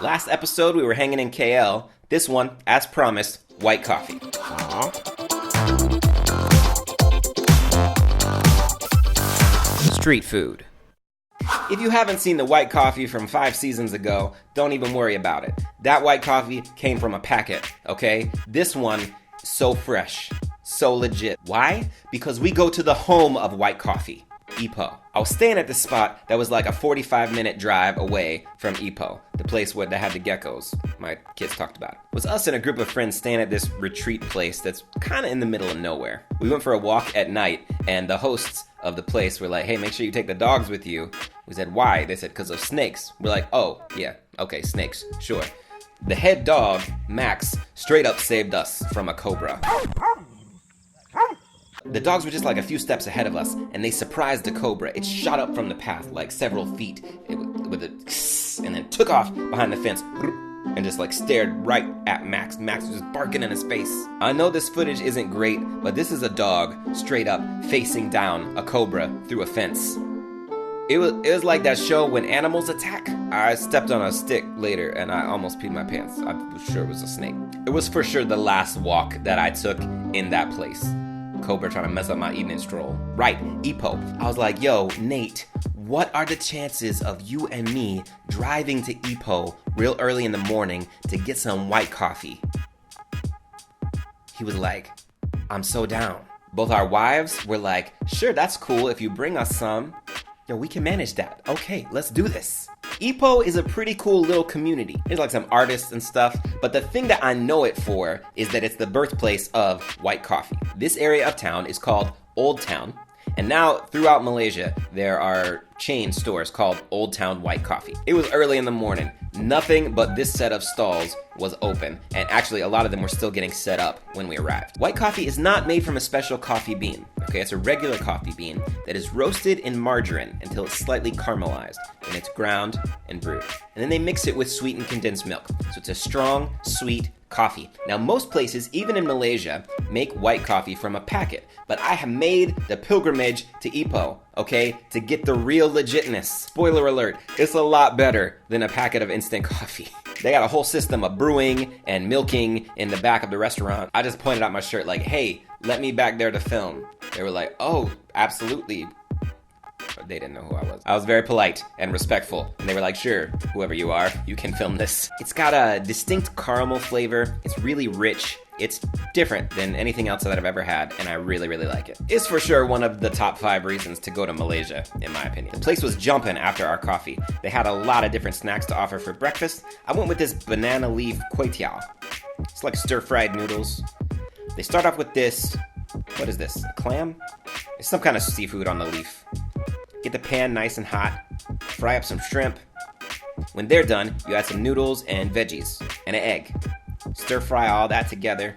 Last episode, we were hanging in KL. This one, as promised, Whit Coffee. Street food. If you haven't seen the Whit Coffee from 5 seasons ago, don't even worry about it. That Whit Coffee came from a packet, okay? This one, so fresh, so legit. Why? Because we go to the home of Whit Coffee, Ipoh. I was staying at this spot that was like a 45-minute drive away from Ipoh, the place that had the geckos my kids talked about. It was us and a group of friends staying at this retreat place that's kind of in the middle of nowhere. We went for a walk at night, and the hosts of the place were like, hey, make sure you take the dogs with you. We said, why? They said, because of snakes. We're like, oh, yeah, okay, snakes, sure. The head dog, Max, straight up saved us from a cobra. The dogs were just like a few steps ahead of us, and they surprised the cobra. It shot up from the path like several feet with a and then took off behind the fence and just like stared right at Max. Max was just barking in his face. I know this footage isn't great, but this is a dog straight up facing down a cobra through a fence. It was like that show When Animals Attack. I stepped on a stick later and I almost peed my pants. I was sure it was a snake. It was for sure the last walk that I took in that place. Cobra trying to mess up my evening stroll. Right, Ipoh. I was like, yo, Nate, what are the chances of you and me driving to Ipoh real early in the morning to get some Whit Coffee? He was like, I'm so down. Both our wives were like, sure, that's cool if you bring us some. Yo, we can manage that. Okay, let's do this. Ipoh is a pretty cool little community. There's like some artists and stuff, but the thing that I know it for is that it's the birthplace of Whit Coffee. This area of town is called Old Town, and now throughout Malaysia, there are chain stores called Old Town Whit Coffee. It was early in the morning. Nothing but this set of stalls was open, and actually a lot of them were still getting set up when we arrived. Whit Coffee is not made from a special coffee bean. Okay, it's a regular coffee bean that is roasted in margarine until it's slightly caramelized, and it's ground and brewed. And then they mix it with sweetened condensed milk. So it's a strong, sweet coffee. Now, most places, even in Malaysia, make Whit Coffee from a packet, but I have made the pilgrimage to Ipoh, okay, to get the real legitness. Spoiler alert, it's a lot better than a packet of instant coffee. They got a whole system of brewing and milking in the back of the restaurant. I just pointed out my shirt like, hey, let me back there to film. They were like, oh, absolutely. But they didn't know who I was. I was very polite and respectful, and they were like, sure, whoever you are, you can film this. It's got a distinct caramel flavor. It's really rich. It's different than anything else that I've ever had, and I really, really like it. It's for sure one of the top 5 reasons to go to Malaysia, in my opinion. The place was jumping after our coffee. They had a lot of different snacks to offer for breakfast. I went with this banana leaf kway teow. It's like stir-fried noodles. They start off with this, what is this, a clam? It's some kind of seafood on the leaf. Get the pan nice and hot, fry up some shrimp. When they're done, you add some noodles and veggies and an egg. Stir fry all that together,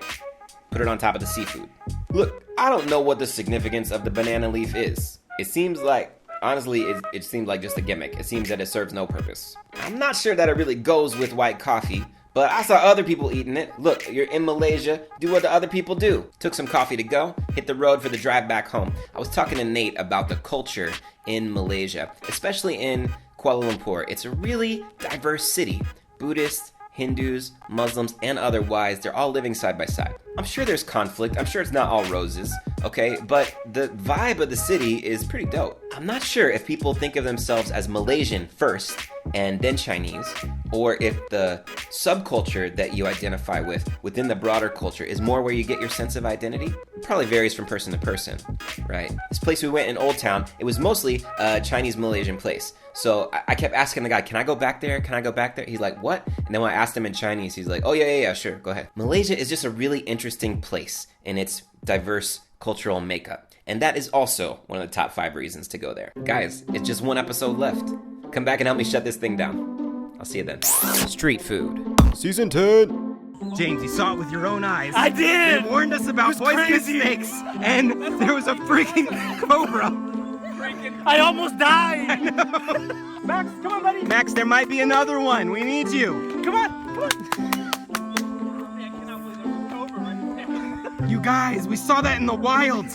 put it on top of the seafood. Look, I don't know what the significance of the banana leaf is. It seems like, honestly, it seems like just a gimmick. It seems that it serves no purpose. I'm not sure that it really goes with Whit Coffee, but I saw other people eating it. Look, you're in Malaysia, do what the other people do. Took some coffee to go, hit the road for the drive back home. I was talking to Nate about the culture in Malaysia, especially in Kuala Lumpur. It's a really diverse city. Buddhists, Hindus, Muslims, and otherwise, they're all living side by side. I'm sure there's conflict. I'm sure it's not all roses, okay? But the vibe of the city is pretty dope. I'm not sure if people think of themselves as Malaysian first and then Chinese, or if the subculture that you identify with within the broader culture is more where you get your sense of identity. It probably varies from person to person, right? This place we went in Old Town, it was mostly a Chinese Malaysian place. So I kept asking the guy, can I go back there? Can I go back there? He's like, what? And then when I asked him in Chinese, he's like, oh yeah, sure, go ahead. Malaysia is just a really interesting place in its diverse cultural makeup. And that is also one of the top 5 reasons to go there. Guys, it's just one episode left. Come back and help me shut this thing down. I'll see you then. Street food. Season 10. James, you saw it with your own eyes. I did! They warned us about poisonous snakes, and there was a freaking cobra. I almost died! I know. Max, come on, buddy! Max, there might be another one. We need you. Come on! You guys, we saw that in the wild. We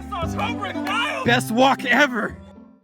saw a cobra in the wild! Best walk ever.